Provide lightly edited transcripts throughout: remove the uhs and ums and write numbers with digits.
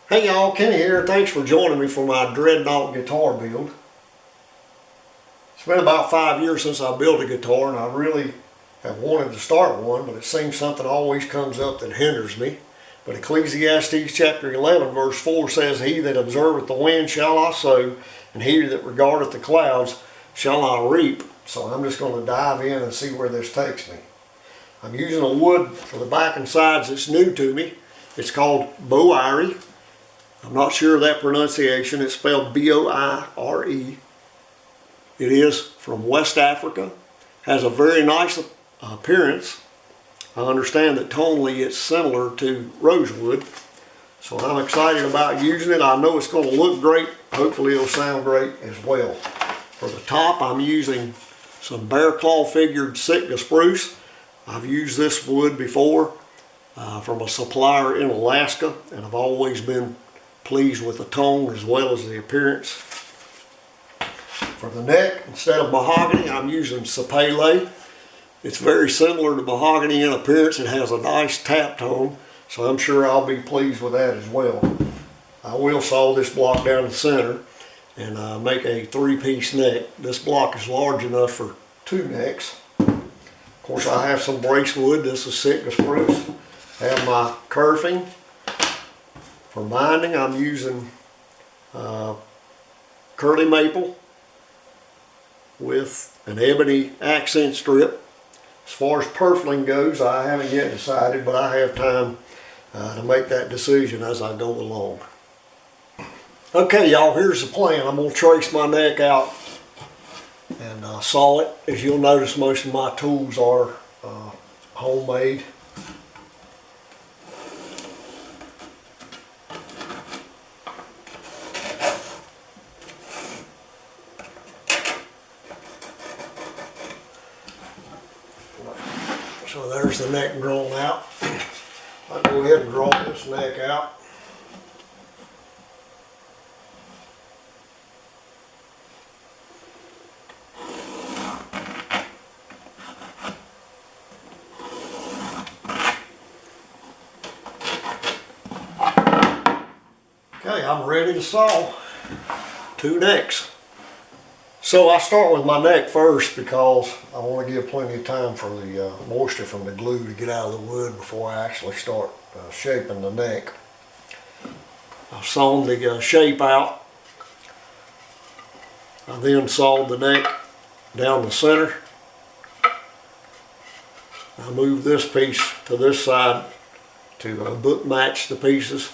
Hey y'all, Kenny here. Thanks for joining me for my Dreadnought guitar build. It's been about 5 years since I built a guitar, and I really have wanted to start one, but it seems something always comes up that hinders me. But Ecclesiastes chapter 11 verse 4 says, "He that observeth the wind shall not sow, and he that regardeth the clouds shall not reap." So I'm just going to dive in and see where this takes me. I'm using a wood for the back and sides that's new to me. It's called boire. I'm not sure of that pronunciation. It's spelled B-O-I-R-E. It is from West Africa. Has a very nice appearance. I understand that tonally it's similar to rosewood. So I'm excited about using it. I know it's going to look great. Hopefully it'll sound great as well. For the top, I'm using some bear claw figured Sitka spruce. I've used this wood before from a supplier in Alaska, and I've always been pleased with the tone as well as the appearance. For the neck, instead of mahogany, I'm using sapele. It's very similar to mahogany in appearance. It has a nice tap tone, so I'm sure I'll be pleased with that as well. I will saw this block down the center and make a 3-piece neck. This block is large enough for 2 necks. Of course, I have some brace wood. This is Sitka spruce. I have my kerfing. For binding, I'm using curly maple with an ebony accent strip. As far as purfling goes, I haven't yet decided, but I have time to make that decision as I go along. Okay, y'all, here's the plan. I'm going to trace my neck out and saw it. As you'll notice, most of my tools are homemade. So there's the neck drawn out. I'll go ahead and draw this neck out. Okay, I'm ready to saw 2 necks. So I start with my neck first because I want to give plenty of time for the moisture from the glue to get out of the wood before I actually start shaping the neck. I've sawn the shape out. I then sawed the neck down the center. I moved this piece to this side to book match the pieces.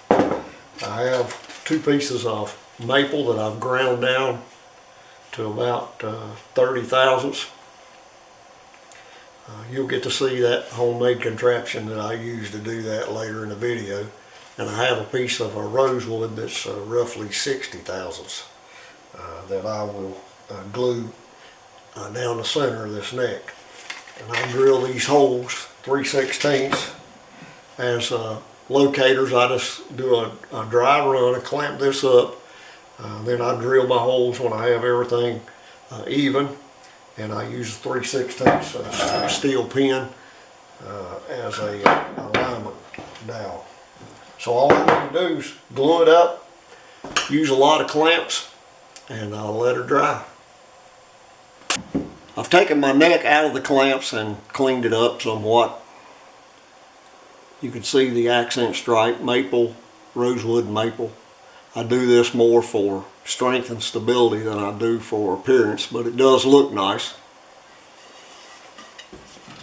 I have 2 pieces of maple that I've ground down to about 30 thousandths. You'll get to see that homemade contraption that I use to do that later in the video. And I have a piece of a rosewood that's roughly 60 thousandths that I will glue down the center of this neck. And I drill these holes 3/16 as locators. I just do a dry run and clamp this up. Then I drill my holes when I have everything even, and I use a 3/16 steel pin as a alignment dowel. So all I need to do is glue it up, use a lot of clamps, and I'll let her dry. I've taken my neck out of the clamps and cleaned it up somewhat. You can see the accent stripe, maple, rosewood maple. I do this more for strength and stability than I do for appearance, but it does look nice.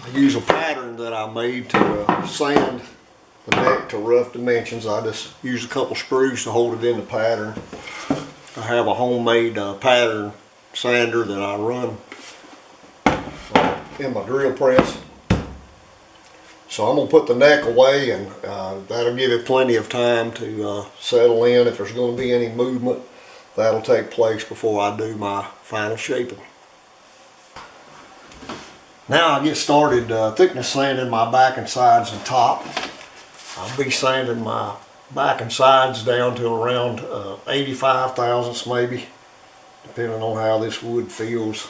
I use a pattern that I made to sand the neck to rough dimensions. I just use a couple screws to hold it in the pattern. I have a homemade pattern sander that I run in my drill press. So I'm going to put the neck away, and that'll give it plenty of time to settle in. If there's going to be any movement, that'll take place before I do my final shaping. Now I get started thickness sanding my back and sides and top. I'll be sanding my back and sides down to around 85 thousandths maybe, depending on how this wood feels.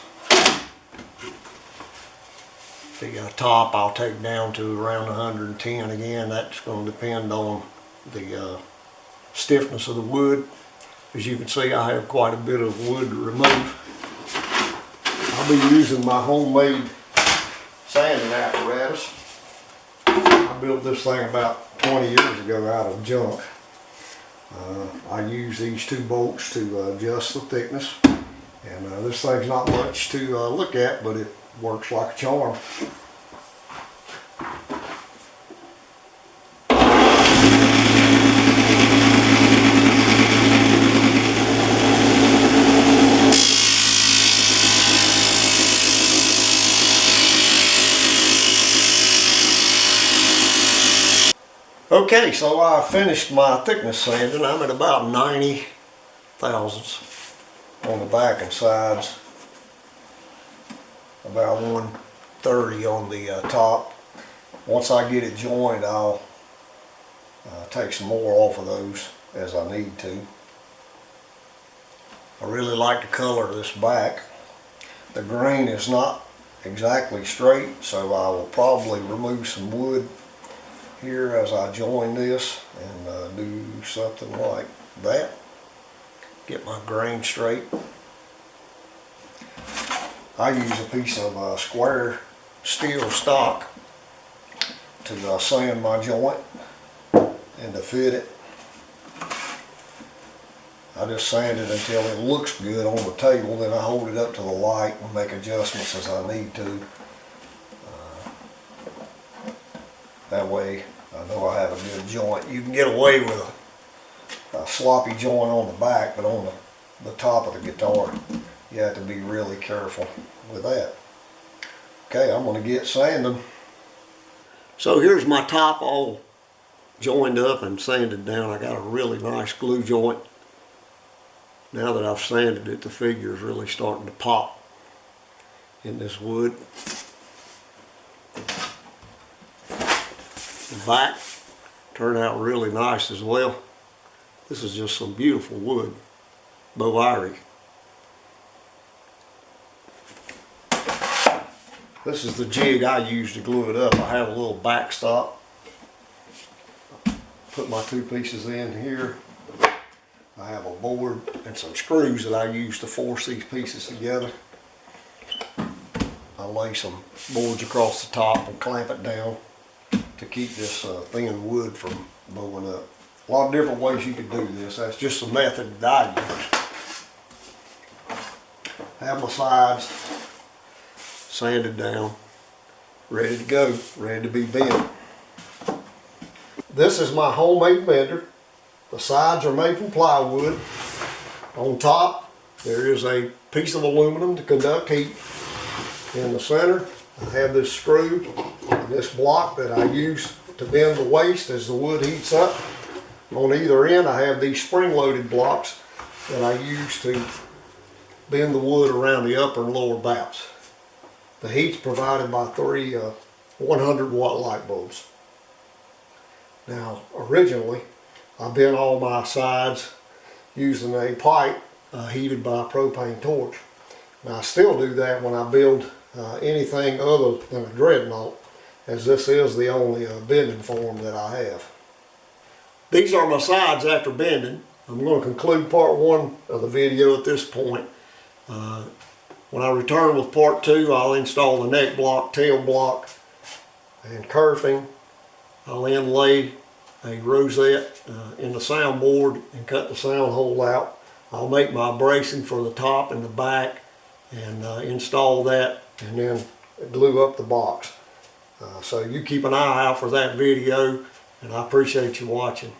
The top I'll take down to around 110 again. That's going to depend on the stiffness of the wood. As you can see, I have quite a bit of wood to remove. I'll be using my homemade sanding apparatus. I built this thing about 20 years ago out of junk. I use these two bolts to adjust the thickness. And this thing's not much to look at, but it works like a charm. Okay, so I finished my thickness sanding. I'm at about 90 thousandths on the back and sides, about 130 on the top. Once I get it joined, I'll take some more off of those as I need to. I really like the color of this back. The grain is not exactly straight, so I will probably remove some wood here as I join this and do something like that. Get my grain straight. I use a piece of square steel stock to sand my joint and to fit it. I just sand it until it looks good on the table, then I hold it up to the light and make adjustments as I need to. That way I know I have a good joint. You can get away with a sloppy joint on the back, but on the top of the guitar you have to be really careful with that. Okay, I'm going to get sanding. So here's my top all joined up and sanded down. I got a really nice glue joint. Now that I've sanded it, the figure is really starting to pop in this wood. The back turned out really nice as well. This is just some beautiful wood, Boirie. This is the jig I use to glue it up. I have a little backstop. Put my two pieces in here. I have a board and some screws that I use to force these pieces together. I lay some boards across the top and clamp it down to keep this thin wood from blowing up. A lot of different ways you could do this. That's just the method that I use. Have my sides sanded down, ready to go, ready to be bent. This is my homemade bender. The sides are made from plywood. On top there is a piece of aluminum to conduct heat. In the center I have this screw and this block that I use to bend the waste as the wood heats up. On either end I have these spring-loaded blocks that I use to bend the wood around the upper and lower bouts. The heat's provided by three 100-watt light bulbs. Now originally I bent all my sides using a pipe heated by a propane torch. Now I still do that when I build anything other than a Dreadnought, as this is the only bending form that I have. These are my sides after bending. I'm going to conclude part one of the video at this point. When I return with part two, I'll install the neck block, tail block, and kerfing. I'll inlay a rosette in the soundboard and cut the sound hole out. I'll make my bracing for the top and the back and install that, and then glue up the box. So you keep an eye out for that video, and I appreciate you watching.